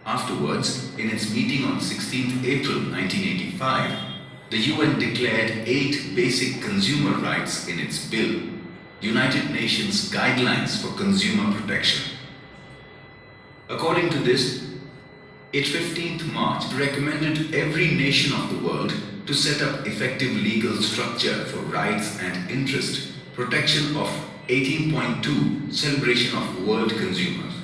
Afterwards, in its meeting on 16th April 1985, the UN declared 8 basic consumer rights in its bill, United Nations Guidelines for Consumer Protection. According to this, its 15th March recommended every nation of the world to set up effective legal structure for rights and interest, protection of 18.2 celebration of World Consumers.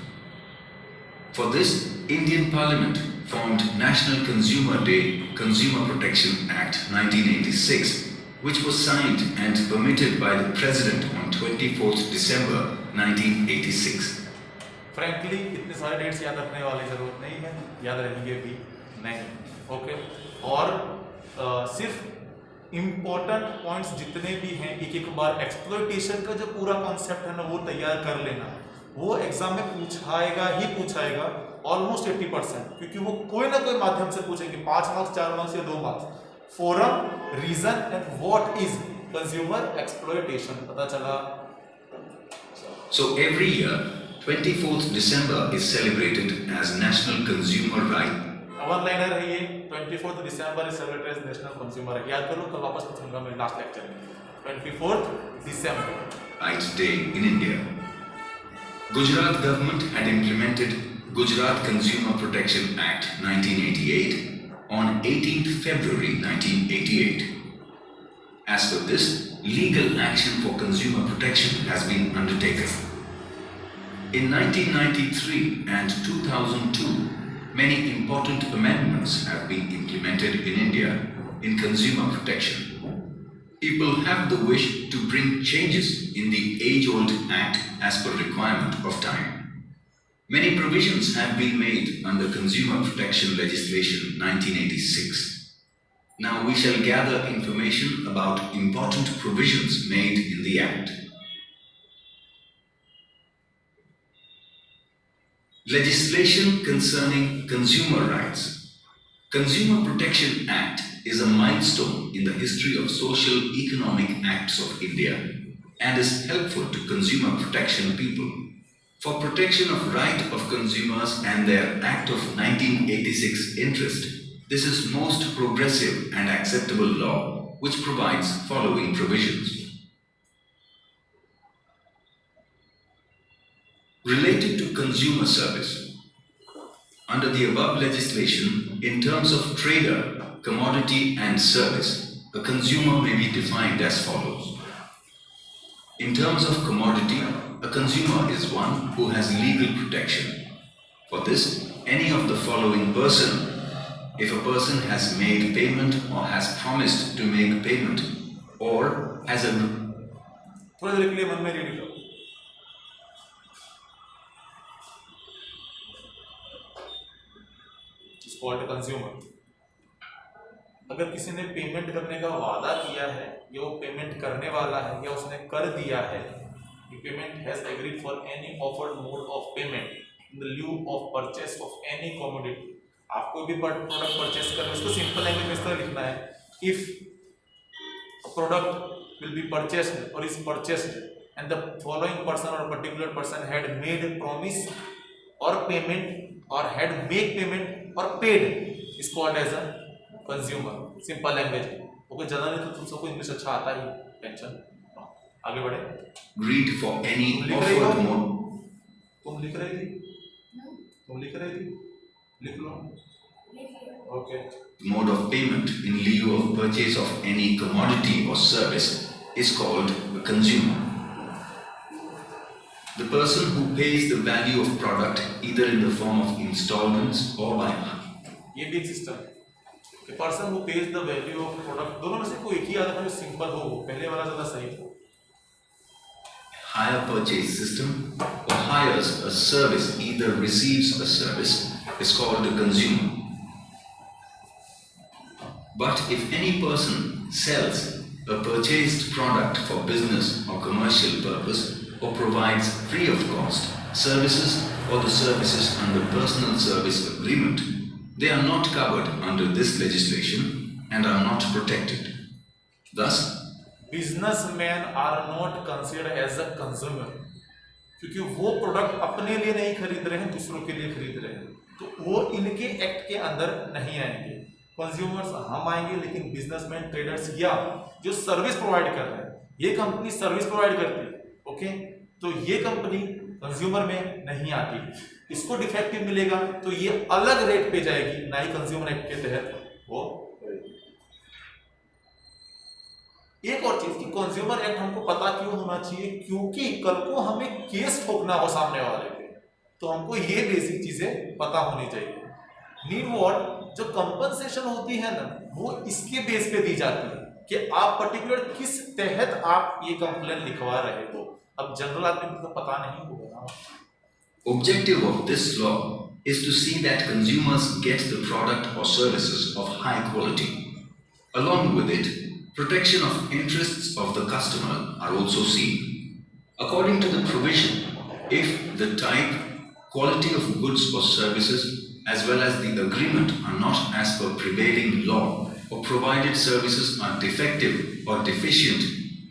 For this, Indian Parliament formed National Consumer Day Consumer Protection Act 1986, which was signed and permitted by the President on 24th December 1986. Frankly इतने सारे dates याद रखने वाली ज़रूरत नहीं है, याद रहेंगे भी नहीं। ओके, और सिर्फ इम्पोर्टेंट पॉइंट्स जितने भी हैं एक एक बार एक्सप्लॉयटेशन का जो पूरा कॉन्सेप्ट है ना वो तैयार कर लेना। वो एग्जाम में पूछाएगा ऑलमोस्ट 80%, क्योंकि वो कोई ना कोई माध्यम से पूछेंगे, 5 मार्क्स 4 मार्क्स या 2 marks. Forum, region and what is consumer exploitation पता चला। So every year 24th December is celebrated as National Consumer Right. One liner है ये, 24th December is celebrated as National Consumer Right। याद करो, कल वापस पूछूंगा मैं लास्ट लेक्चर में। 24th December Rights Day in India. Gujarat government had implemented Gujarat Consumer Protection Act 1988 on 18th February 1988. As per this, legal action for consumer protection has been undertaken. In 1993 and 2002, many important amendments have been implemented in India in consumer protection. People have the wish to bring changes in the age-old act as per requirement of time. Many provisions have been made under Consumer Protection Legislation 1986. Now we shall gather information about important provisions made in the Act. Legislation concerning consumer rights. Consumer Protection Act is a milestone in the history of social economic acts of India and is helpful to consumer protection people. For protection of right of consumers and their Act of 1986 interest, this is most progressive and acceptable law which provides following provisions. Related to consumer service. Under the above legislation, in terms of trader, commodity and service, a consumer may be defined as follows. In terms of commodity, a consumer is one who has legal protection. For this, any of the following person, if a person has made payment or has promised to make payment or has a... थोड़ा देर के लिए मन में read करो। Called consumer. अगर किसी ने payment करने का वादा किया है या वो पेमेंट करने वाला है या उसने कर दिया है, payment has agreed for any offered mode of payment in the lieu of purchase of any commodity. आपको भी प्रोडक्ट परचेस करना है, उसको सिंपल लैंग्वेज में इस तरह लिखना है, if product will be purchased और is purchased and the following person और particular person had made promise और payment or had make payment or paid is called as a consumer। Simple language. Okay, ज्यादा नहीं तो तुम सबको English अच्छा आता ही, टेंशन आगे बढ़े। Read for any offered mode. तुम लिख रही थी? लिख लो। Okay. Mode of payment in lieu of purchase of any commodity or service is called a consumer. The person who pays the value of product either in the form of installments or by... ये भी एक system है। The person who pays the value of product, दोनों में से कोई एक ही आदत है जो सिंपल हो, पहले वाला ज़्यादा सही है। Hire purchase system or hires a service either receives a service is called a consumer. But if any person sells a purchased product for business or commercial purpose or provides free of cost services or the services under personal service agreement, they are not covered under this legislation and are not protected. Thus, businessmen are not considered as a consumer, क्योंकि वो product अपने लिए नहीं खरीद रहे हैं, दूसरों के लिए खरीद रहे हैं, तो वो इनके एक्ट के अंदर नहीं आएंगे। कंज्यूमर्स हम आएंगे, लेकिन बिजनेसमैन, ट्रेडर्स या जो सर्विस प्रोवाइड कर रहे हैं, ये कंपनी सर्विस प्रोवाइड करती है, ओके, तो ये कंपनी कंज्यूमर में नहीं आती, इसको डिफेक्टिव मिलेगा तो ये अलग रेट पे जाएगी, ना ही कंज्यूमर एक्ट के तहत वो। एक और चीज कि कंज्यूमर एक्ट हमको पता क्यों होना चाहिए, क्योंकि कल को हमें केस ठोकना हो सामने वाले पे, तो हमको ये बेसिक चीजें पता होनी चाहिए। नीड व्हाट, जो कंपनसेशन होती है ना, वो इसके बेस पे दी जाती है कि आप पर्टिकुलर किस तहत आप ये कंप्लेन लिखवा रहे हो। अब जनरल आदमी को तो पता नहीं होगा ना। Objective of this law is to see that consumers get the product or services of high quality. Along with it, protection of interests of the customer are also seen. According to the provision, if the type, quality of goods or services, as well as the agreement are not as per prevailing law, or provided services are defective or deficient,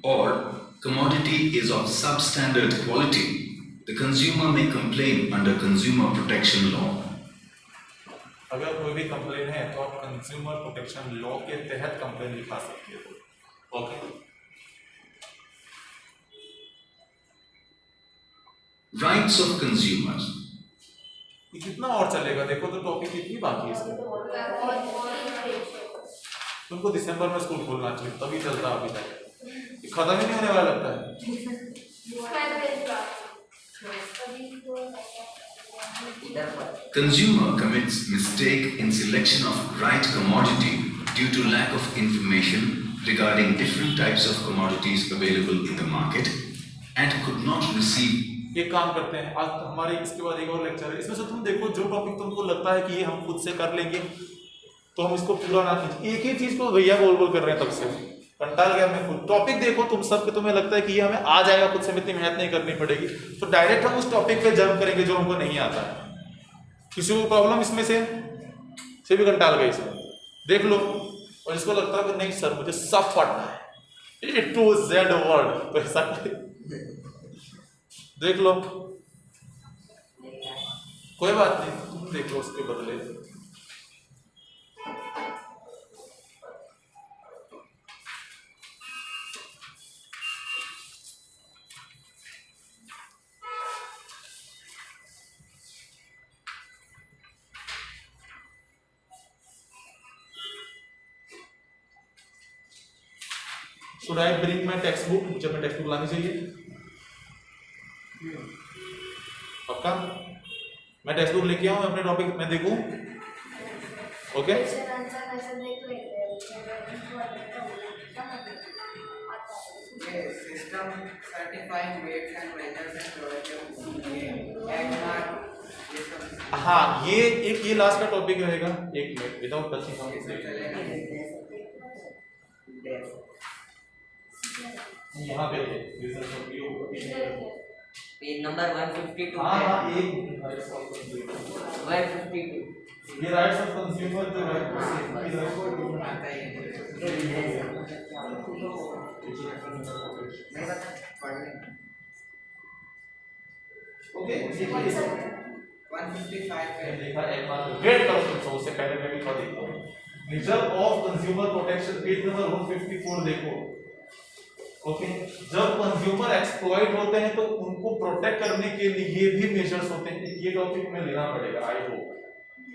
or commodity is of substandard quality, the consumer may complain under Consumer Protection Law. अगर कोई भी complain है तो आप consumer protection law के तहत complain लिखा सकते हो, ओके। Rights of consumers. ये कितना और चलेगा, देखो तो टॉपिक कितनी बाकी है इसमें। तुमको दिसंबर में स्कूल खोलना चाहिए, तभी चलता अभी तक, खत्म ही नहीं होने वाला लगता है। Consumer commits mistake in selection of right commodity due to lack of information regarding different types of commodities available in the market and could not receive. एक काम करते हैं, आज हमारे इसके बाद एक और लेक्चर है, इसमें से तुम देखो जो टॉपिक तुमको लगता है कि ये हम खुद से कर लेंगे तो हम इसको पूरा ना कीजिए। एक ही चीज को भैया बोल बोल कर रहे हैं, तब से कंटाल गया मैं खुद। टॉपिक देखो तुम सब के, तुम्हें लगता है कि ये हमें आ जाएगा, खुद से इतनी मेहनत नहीं करनी पड़ेगी, तो डायरेक्ट हम उस टॉपिक पे जंप करेंगे जो हमको नहीं आता है। किसी को प्रॉब्लम इसमें से भी कंटाल गए इसमें देख लो, और इसको लगता है कि नहीं सर मुझे सब पढ़ना है A to Z वर्ड, तो ऐसा देख लो, कोई बात नहीं, तुम देख लो उसके बदले। Should I bring my textbook? मुझे अपनी टेक्स्ट बुक लानी चाहिए पक्का। मैं टेक्स्ट बुक लेके आऊँ, अपने टॉपिक में देखूं, okay. System certifying weights and measures and product, हाँ ये लास्ट का टॉपिक रहेगा। एक मिनट, विदाउट टचिंग यहाँ पे पेज नंबर 152 हाँ एक 152 ये राइट्स ऑफ कंज्यूमर जो है ओके 155 पे देखा एक बार वेट करो तुम, उससे पहले मैं भी थोड़ा देखता हूँ। Nature of consumer protection page number 154 देखो, ओके। जब कंज्यूमर एक्सप्लॉइट होते हैं तो उनको प्रोटेक्ट करने के लिए भी मेजर्स होते हैं, ये टॉपिक में लेना पड़ेगा, आई होप,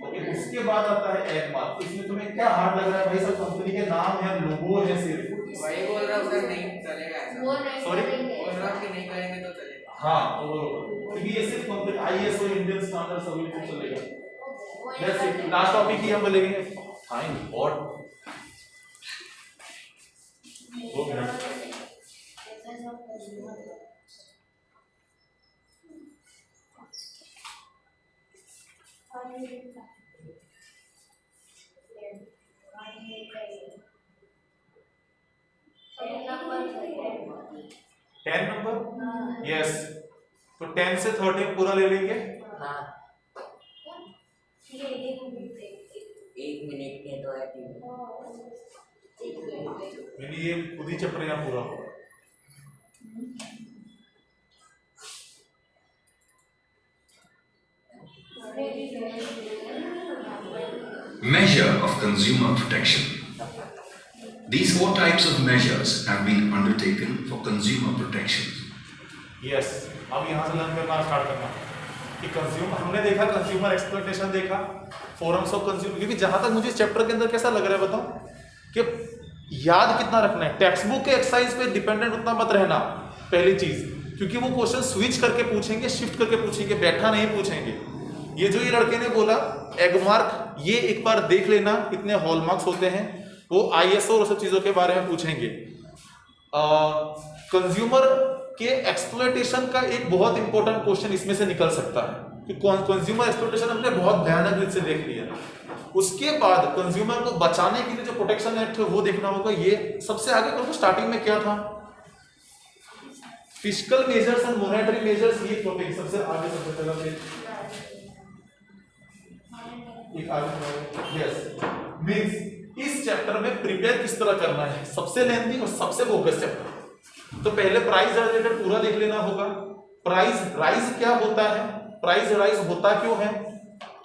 ओके। उसके बाद आता है एक बात, इसमें तुम्हें क्या हार्ड लग रहा है भाई, सब कंपनी के नाम है, लोगो है, सिर्फ वही बोल रहा हूँ सर, नहीं चलेगा ऐसा, वो नहीं Sorry? करेंगे। बोल रहा हूँ कि नहीं करेंगे तो चलेगा। हाँ तो क्योंकि ये सिर्फ कंपनी ISO इंडियन स्टैंडर्ड सभी कुछ चलेगा। दैट्स इट, लास्ट टॉपिक ही हम बोलेंगे fine what 2 minute. Ten number, yes, तो 10 से 13 पूरा ले लेंगे। हाँ 1 मिनट के तो है यानी ये खुद ही चैप्टर यहाँ पूरा होगा। Measure of consumer protection. These 4 types of measures have been undertaken for consumer protection. Yes अब यहाँ से लर्न करना स्टार्ट करना कि कंज्यूमर हमने देखा, कंज्यूमर एक्सप्लॉइटेशन देखा, फोरम्स ऑफ कंज्यूमर, क्योंकि जहां तक मुझे इस चैप्टर के अंदर कैसा लग रहा है बताओ कि याद कितना रखना है, टेक्स्ट बुक के एक्सरसाइज पे डिपेंडेंट उतना मत रहना पहली चीज, क्योंकि वो क्वेश्चन स्विच करके पूछेंगे, शिफ्ट करके पूछेंगे, बैठा नहीं पूछेंगे। ये जो ये लड़के ने बोला एग मार्क, ये एक बार देख लेना कितने हॉलमार्क्स होते हैं, वो ISO और सब चीजों के बारे में पूछेंगे। कंज्यूमर के एक्सप्लॉइटेशन का एक बहुत इंपॉर्टेंट क्वेश्चन इसमें से निकल सकता है कि कंज्यूमर एक्सप्लॉइटेशन हमने बहुत भयानक रूप से देख लिया। उसके बाद कंज्यूमर को बचाने के लिए जो प्रोटेक्शन एक्ट है वो देखना होगा। ये सबसे आगे करो, स्टार्टिंग में क्या था, fiscal measures and monetary measures, ये टॉपिक सबसे आगे सबसे पहला एक आगे यस मींस इस चैप्टर में प्रिपेयर किस तरह करना है, सबसे लेंथी और सबसे बोगस चैप्टर। तो पहले प्राइस रिलेटेड पूरा देख लेना होगा। प्राइस राइज क्या होता है, प्राइस राइज होता क्यों है,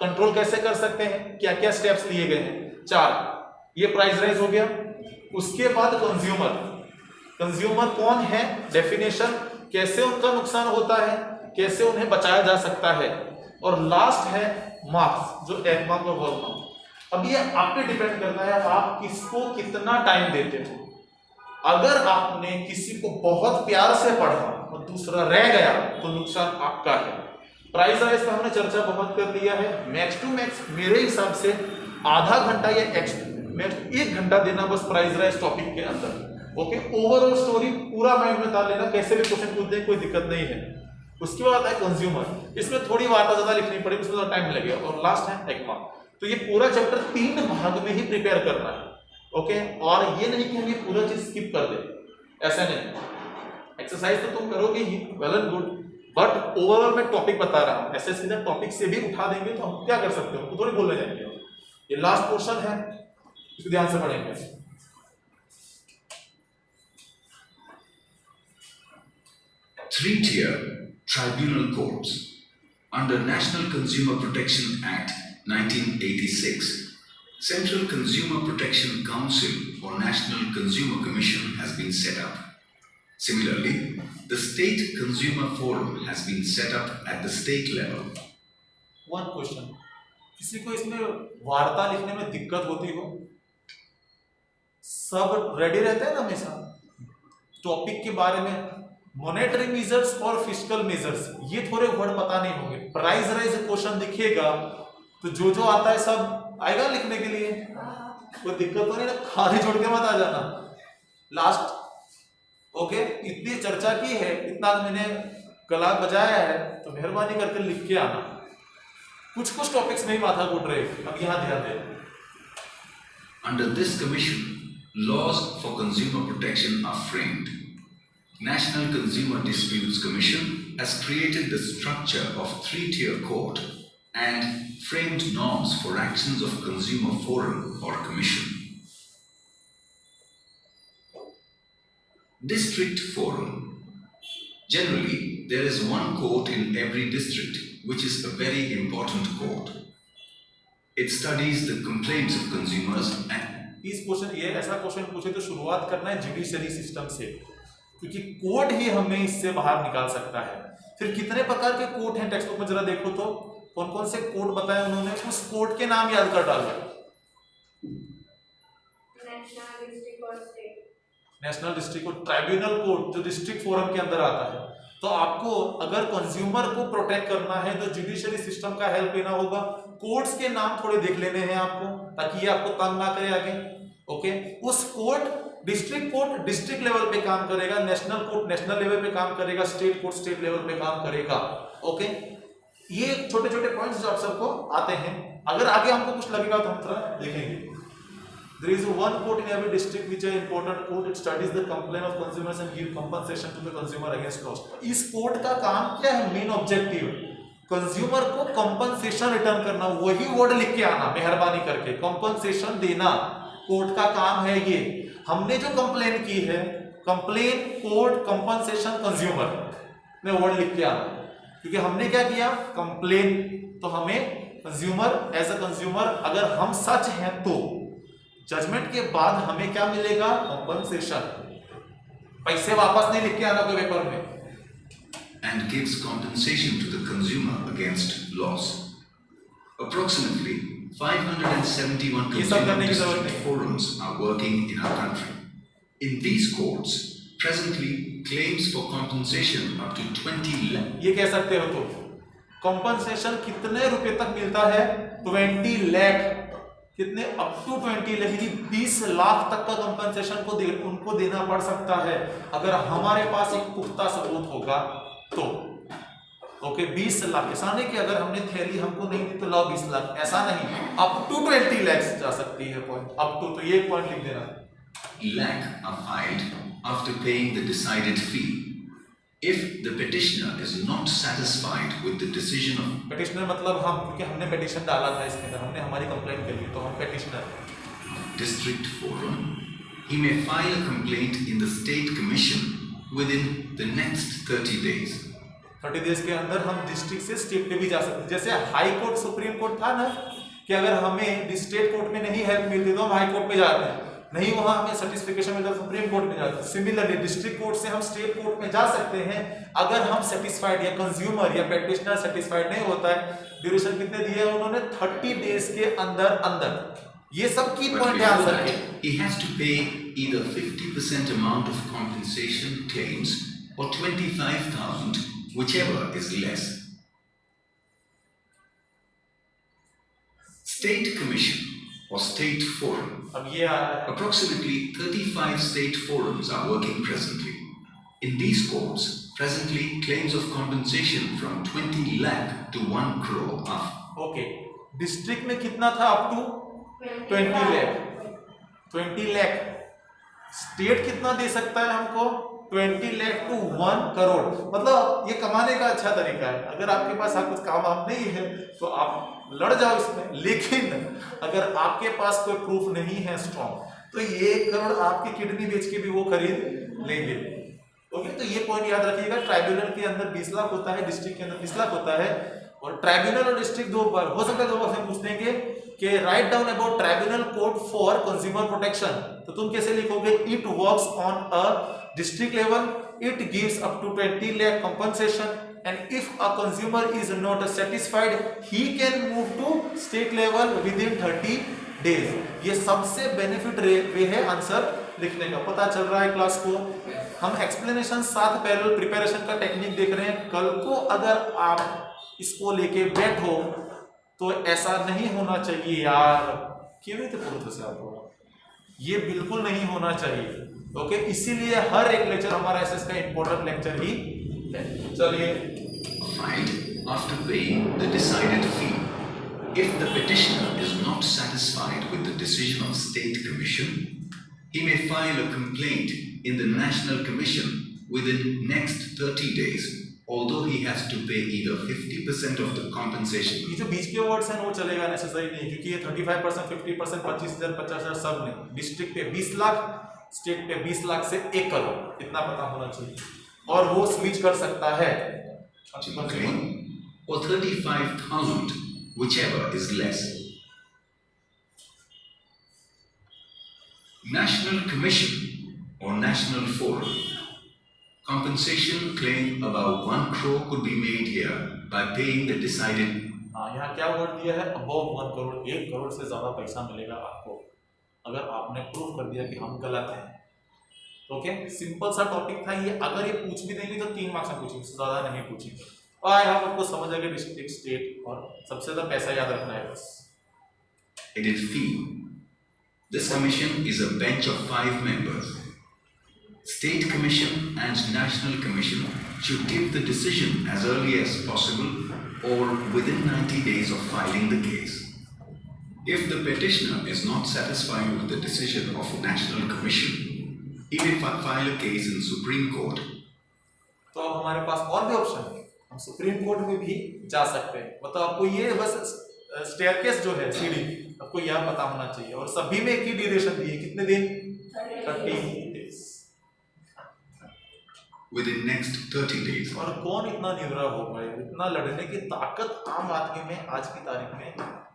कंट्रोल कैसे कर सकते हैं, क्या क्या स्टेप्स लिए गए हैं, 4 ये प्राइस राइज हो गया। उसके बाद कंज्यूमर, कंज्यूमर कौन है, डेफिनेशन, कैसे उनका नुकसान होता है, कैसे उन्हें बचाया जा सकता है, और लास्ट है मार्क्स, जो एग मार्क और वॉल मार्क। अब ये आप पे डिपेंड करता है आप किसको कितना टाइम देते हो। अगर आपने किसी को बहुत प्यार से पढ़ा और दूसरा रह गया तो नुकसान आपका है। प्राइस राइज का हमने चर्चा बहुत कर लिया है। मैक्स टू मैक्स मेरे हिसाब से आधा घंटा या मैक्स 1 घंटा देना बस प्राइस राइज टॉपिक के अंदर। ओके, ओवरऑल स्टोरी पूरा माइंड में डाल लेना, कैसे भी क्वेश्चन पूछ दे कोई दिक्कत नहीं है। उसके बाद है कंज्यूमर, इसमें थोड़ी वार्ता ज्यादा लिखनी पड़ेगी, उसमें टाइम लगेगा। और लास्ट है एग मार्क। तो ये पूरा चैप्टर 3 भाग में ही प्रिपेयर करना है। ओके, और ये नहीं कि हम ये पूरा चीज स्किप कर दे, ऐसा नहीं। एक्सरसाइज तो तुम करोगे ही, well and good, but overall मैं टॉपिक बता रहा हूँ। ऐसे सीधा टॉपिक से भी उठा देंगे तो हम क्या कर सकते हो, थोड़ी बोलने जाएंगे। ये लास्ट पोर्शन है, इसको ध्यान से पढ़ेंगे। 3-tier tribunal courts under National Consumer Protection Act 1986. Central Consumer Protection Council or National Consumer Commission has been set up. Similarly, the State Consumer Forum has been set up at the state level. One question, किसी को इसमें वार्ता लिखने में दिक्कत होती हो? सब रेडी रहते हैं ना हमेशा टॉपिक के बारे में। मॉनेटरी मेजर्स और फिस्कल मेजर्स, ये थोड़े वर्ड पता नहीं होंगे। प्राइस राइज क्वेश्चन दिखेगा तो जो आता है सब आएगा लिखने के लिए, कोई दिक्कत तो नहीं ना, खाली छोड़ के मत आ जाना। लास्ट ओके, इतनी चर्चा की है, इतना मैंने गला बजाया है, तो मेहरबानी करके लिख के आना। कुछ टॉपिक्स में ही माथा घूट रहे, अब यहाँ ध्यान दें। Under this commission, laws for consumer protection are framed. National Consumer Disputes Commission has created the structure of 3-tier court and framed norms for actions of consumer forum or commission. District forum. Generally, there is one court in every district, which is a very important court. It studies the complaints of consumers and इस question, ये ऐसा question पूछे तो शुरुआत करना है judiciary system से, क्योंकि कोर्ट ही हमें इससे बाहर निकाल सकता है। फिर कितने प्रकार के कोर्ट हैं टेक्स्ट बुक में जरा देखो तो, कौन कौन से कोर्ट बताए उन्होंने, उस कोर्ट के नाम याद कर डालो। National district court, tribunal court जो डिस्ट्रिक्ट फोरम के अंदर आता है। तो आपको अगर कंज्यूमर को प्रोटेक्ट करना है तो जुडिशरी सिस्टम का हेल्प लेना होगा। कोर्ट्स के नाम थोड़े देख लेने हैं आपको, ताकि ये आपको तंग ना करे आगे। ओके, उस court, district court district level पे काम करेगा, नेशनल कोर्ट नेशनल लेवल पे काम करेगा, स्टेट कोर्ट स्टेट लेवल पे काम करेगा। ओके, ये छोटे छोटे पॉइंट्स जो आप सबको आते हैं, अगर आगे हमको कुछ लगेगा तो हम थोड़ा लिखेंगे। There is one court in every district which is an important court. It studies the complaint of consumers and give compensation to the consumer against loss. इस कोर्ट का काम क्या है, मेन ऑब्जेक्टिव कंज्यूमर को कंपनसेशन रिटर्न करना। वही word लिख के आना मेहरबानी करके, कंपनसेशन देना कोर्ट का काम है। ये हमने जो कंप्लेन की है, कंप्लेन कोर्ट कंपनसेशन कंज्यूमर में वर्ड लिख के आना, क्योंकि हमने क्या किया, कंप्लेन, तो हमें कंज्यूमर, एज अ कंज्यूमर अगर हम सच हैं तो जजमेंट के बाद हमें क्या मिलेगा? कॉम्पनसेशन। पैसे वापस नहीं लिख के आना कोई पेपर में। and gives compensation to the consumer against loss. Approximately 571 ये सब consumer करने की जरूरत district नहीं। forums are working in our country. In these courts, presently claims for compensation up to 20 lakh. ये कह सकते हो तो कॉम्पनसेशन कितने रुपए तक मिलता है? 20 लाख। कितने? अप टू 20 लाख, यानी 20 लाख तक का कॉम्पनसेशन उनको देना पड़ सकता है अगर हमारे पास एक पुख्ता सबूत होगा तो। ओके, 20 लाख। ऐसा नहीं कि अगर हमने थैली हमको नहीं दी तो लाओ 20 लाख, ऐसा नहीं। अप टू 20 लाख जा सकती है पॉइंट। अप टू, तो ये पॉइंट लिख देना। Lakh are filed after paying the decided fee. If the petitioner is not satisfied with the decision of petitioner मतलब हम, क्योंकि हमने पेटिशन डाला था इसके अंदर, हमने हमारी कंप्लेंट करी तो हम petitioner. district forum, he may file a complaint in the state commission within the next 30 days. 30 days के अंदर हम डिस्ट्रिक्ट से स्टेट पे भी जा सकते हैं। जैसे हाई कोर्ट, सुप्रीम कोर्ट था ना, कि अगर हमें स्टेट कोर्ट में नहीं हेल्प मिलती तो हम हाई कोर्ट में जाते हैं, नहीं वहां हमें सर्टिफिकेशन मिलता तो सुप्रीम कोर्ट में जाते हैं। सिमिलरली डिस्ट्रिक्ट कोर्ट से हम स्टेट कोर्ट में जा सकते हैं अगर हम सेटिस्फाइड, या कंज्यूमर या पेटिशनर सेटिस्फाइड नहीं होता है। ड्यूरेशन कितने दिए हैं उन्होंने? 30 डेज के अंदर अंदर। ये सब की But पॉइंट before ध्यान that, रखें। he has to pay either 50% amount of compensation claims or 25,000, whichever is less. State Commission or State Forum. अब ये आ रहा है, Approximately 35 state forums are working presently. In these courts, presently claims of compensation from 20 lakh to 1 crore are. Okay, district में कितना था? Up to 20 lakh. 20 lakh. State कितना दे सकता है हमको? 20 लाख टू 1 करोड़। मतलब ये कमाने का अच्छा तरीका है। अगर आपके पास कुछ काम आप नहीं है तो आप लड़ जाओ इसमें, लेकिन अगर आपके पास कोई प्रूफ नहीं है स्ट्रॉन्ग तो ये 1 करोड़ आपकी किडनी बेच के भी वो खरीद लेंगे। ओके, तो ये पॉइंट याद रखिएगा। ट्राइब्यूनल के अंदर 20 लाख होता है, डिस्ट्रिक्ट के अंदर 20 लाख होता है। और ट्राइब्यूनल और डिस्ट्रिक्ट दो बार हो सकता है, 2 बार से पूछ देंगे कि write down about tribunal code for consumer protection. तो तुम कैसे लिखोगे? It works on a district level, it gives up to 20 lakh compensation, and if a consumer is not satisfied he can move to state level within 30 days. ये सबसे benefit वे है answer लिखने का। पता चल रहा है क्लास को? हम एक्सप्लेनेशन साथ पैरेलल प्रिपरेशन का टेक्निक देख रहे हैं। कल को अगर आप इसको लेके बैठो तो ऐसा नहीं होना चाहिए यार, क्यों नहीं थे पूरे से आप, ये बिल्कुल नहीं होना चाहिए। ओके, इसीलिए हर एक लेक्चर हमारा एसएस का इंपॉर्टेंट लेक्चर ही है। चलिए, Filed after paying the decided fee. If the petitioner is not satisfied with the decision of State Commission, he may file a complaint in the National Commission within next 30 days, although he has to pay either 50% of the compensation. ये जो बीच के words हैं वो चलेगा necessary नहीं, क्योंकि ये 35%, 50%, 25,000, 50,000 सब नहीं। डिस्ट्रिक्ट पे 20 लाख, स्टेट पे 20 लाख से 1 करोड़, इतना पता होना चाहिए। और वो स्विच कर सकता है Claim or 35,000, whichever is less. National Commission or National Forum. Compensation claim about 1 crore could be made here by paying the decided. हाँ, यहाँ क्या वर्ड दिया है? अबव 1 करोड़, 1 करोड़ से ज्यादा पैसा मिलेगा आपको अगर आपने प्रूव कर दिया कि हम गलत हैं। ओके, सिंपल सा टॉपिक था ये। अगर ये पूछ भी देंगे तो 3 मार्क्स में पूछेंगे, उससे ज्यादा नहीं पूछेंगे। और आई होप आपको समझ आ गया डिस्ट्रिक्ट, स्टेट और सबसे ज्यादा पैसा याद रखना है बस। Edit fee. This commission is a bench of 5 members. State Commission and National Commission should give the decision as early as possible or within 90 days of filing the case. If the petitioner is not satisfied with the decision of National Commission, he may file a case in Supreme Court. तो अब हमारे पास और भी option है, हम supreme court में भी जा सकते हैं। मतलब आपको ये बस स्टेयरकेस जो है, सीढ़ी, आपको यह पता होना चाहिए। और सभी में एक ही ड्यूरेशन दी है, कितने दिन? 30 डेज। within next 30 days. और कौन इतना निवरा हो पाए, इतना लड़ने की ताकत आम आदमी में आज की तारीख में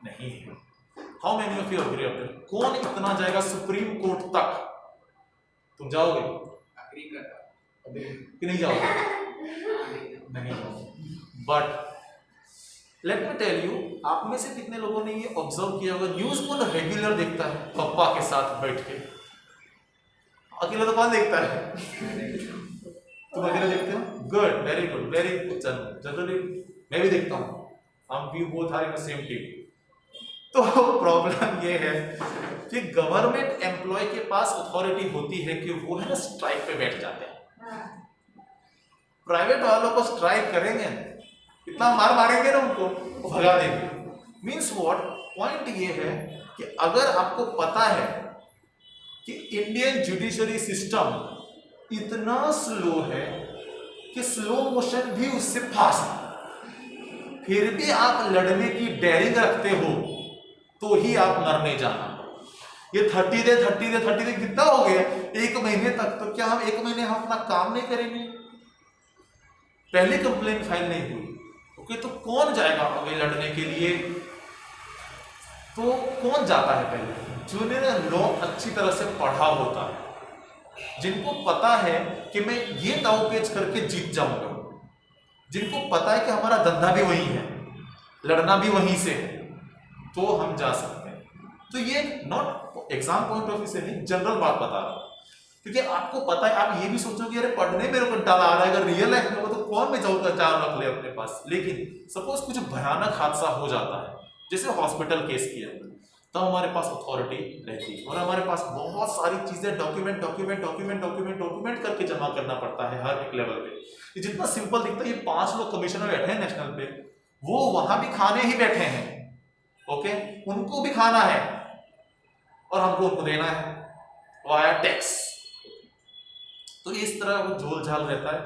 नहीं है। How many of you agree on that? कौन इतना जाएगा सुप्रीम कोर्ट तक? तुम जाओगे? अग्री करता कि नहीं जाओगे? नहीं जाओगे। But let me tell you, आप में से कितने लोगों ने ये ऑब्जर्व किया होगा, न्यूज को रेगुलर देखता है पापा के साथ बैठ के? अकेला तो कौन देखता है? तुम अकेले देखते हो? Good, very good, very good. Generally मैं भी देखता हूँ, हम we both are in the same team. तो प्रॉब्लम ये है कि गवर्नमेंट एम्प्लॉय के पास अथॉरिटी होती है कि वो है ना स्ट्राइक पे बैठ जाते हैं। प्राइवेट वालों को स्ट्राइक करेंगे, इतना मार मारेंगे ना उनको, वो भगा देंगे। Means what? पॉइंट ये है कि अगर आपको पता है कि इंडियन जुडिशरी सिस्टम इतना स्लो है कि स्लो मोशन भी उससे फास्ट, फिर भी आप लड़ने की डेयरिंग रखते हो तो ही आप मरने जाना। ये 30 डे कितना हो गया? 1 महीने तक। तो क्या हम 1 महीने हम अपना काम नहीं करेंगे? पहले कंप्लेंट फाइल नहीं हुई, ओके, तो कौन जाएगा आगे लड़ने के लिए? तो कौन जाता है पहले? जिन्होंने लॉ अच्छी तरह से पढ़ा होता है, जिनको पता है कि मैं ये दाव पेच करके जीत जाऊंगा, जिनको पता है कि हमारा धंधा भी वही है, लड़ना भी वहीं से है, तो हम जा सकते हैं। तो ये not exam point of view से नहीं, जनरल बात बता रहा हूं, क्योंकि आपको पता है, आप ये भी सोचोगे अरे पढ़ने मेरे को डाला आ रहा है, अगर रियल लाइफ में हो तो कौन में जाऊंगा 4 रख ले अपने पास। लेकिन सपोज कुछ भयानक हादसा हो जाता है, जैसे हॉस्पिटल केस के अंदर, तो हमारे पास अथॉरिटी रहती है और हमारे पास बहुत सारी चीजें डॉक्यूमेंट करके जमा करना पड़ता है हर एक लेवल पे। जितना सिंपल दिखता है, ये 5 लोग कमिश्नर बैठे हैं नेशनल पे, वो वहां भी खाने ही बैठे हैं, ओके, उनको भी खाना है और हमको उनको देना है वाया टैक्स। तो इस तरह वो झोल झाल रहता है,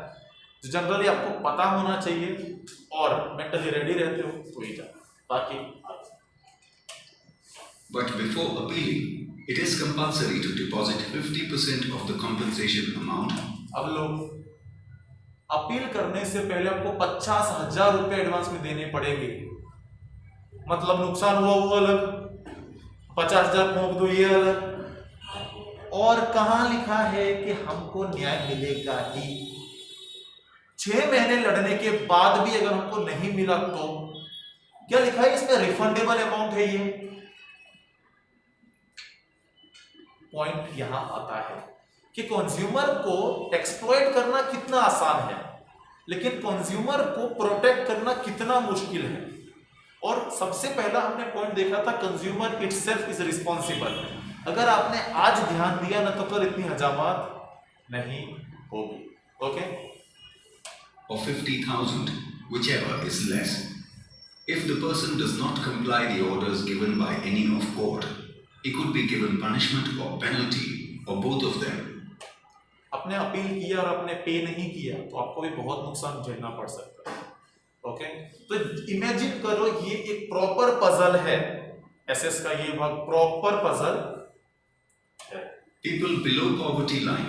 जो जनरली आपको पता होना चाहिए और मेंटली रेडी रहते हो तो ही जाओ, बाकी। But before appealing, it is compulsory to deposit 50% of the compensation amount. अब लोग अपील करने से पहले आपको 50,000 रुपए एडवांस में देने पड़ेंगे। मतलब नुकसान हुआ वो अलग, 50,000 ठोक दो ये अलग। और कहां लिखा है कि हमको न्याय मिलेगा ही? 6 महीने लड़ने के बाद भी अगर हमको नहीं मिला तो क्या लिखा है इसमें? रिफंडेबल अमाउंट है ये। पॉइंट यहां आता है कि कंज्यूमर को एक्सप्लॉइट करना कितना आसान है, लेकिन कंज्यूमर को प्रोटेक्ट करना कितना मुश्किल है। और सबसे पहला हमने पॉइंट देखा था, कंज्यूमर इटसेल्फ इज रिस्पॉन्सिबल। अगर आपने आज ध्यान दिया ना तो कल इतनी हजामत नहीं होगी, okay. Or 50,000, whichever is less. If the person does not comply the orders given by any of court, he could be given punishment or penalty or both of them. आपने अपील किया और आपने पे नहीं किया तो आपको भी बहुत नुकसान झेलना पड़ सकता है, ओके। तो इमेजिन करो ये एक प्रॉपर पजल है, एसएस का ये भाग प्रॉपर पजल है। People below poverty line,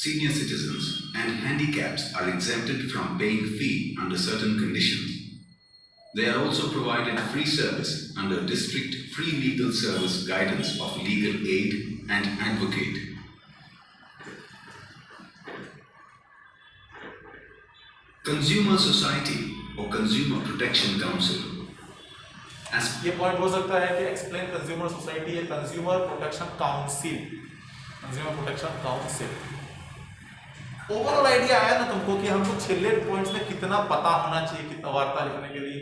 senior citizens and handicaps are exempted from paying fee under certain conditions. They are also provided free service under District Free Legal Service Guidance of Legal Aid and Advocate. Consumer Society or Consumer Protection Council. As ये point हो सकता है कि explain consumer society या consumer protection council. Consumer protection council, overall idea आया ना तुमको कि हमको छेले पॉइंट्स में कितना पता होना चाहिए, कितना वार्ता लिखने के लिए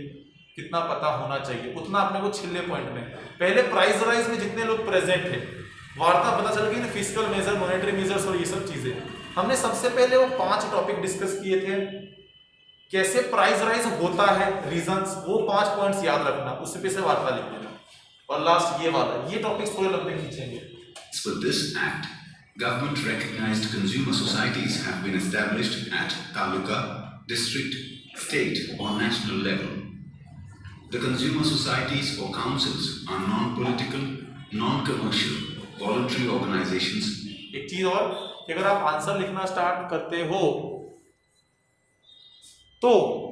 कितना पता होना चाहिए, उतना अपने को छेले पॉइंट में। पहले प्राइस राइज में जितने लोग प्रेजेंट थे, वार्ता पता चल गई ना, फिस्कल मेजर, मॉनेटरी मेजर्स और ये सब चीजें। हमने सबसे पहले वो 5 टॉपिक डिस्कस किए थे, कैसे प्राइस राइज होता है, रीजंस, वो 5 पॉइंट्स याद रखना, उससे पे से वार्ता लिख देना। और लास्ट ये वाला, ये टॉपिक्स थोड़े लंबे खींचेंगे। for this act, government recognized consumer societies have been established at taluka, district, state or national level. The consumer societies or councils are non-political, non-commercial, voluntary organizations. एक चीज और कि अगर आप आंसर लिखना स्टार्ट करते हो तो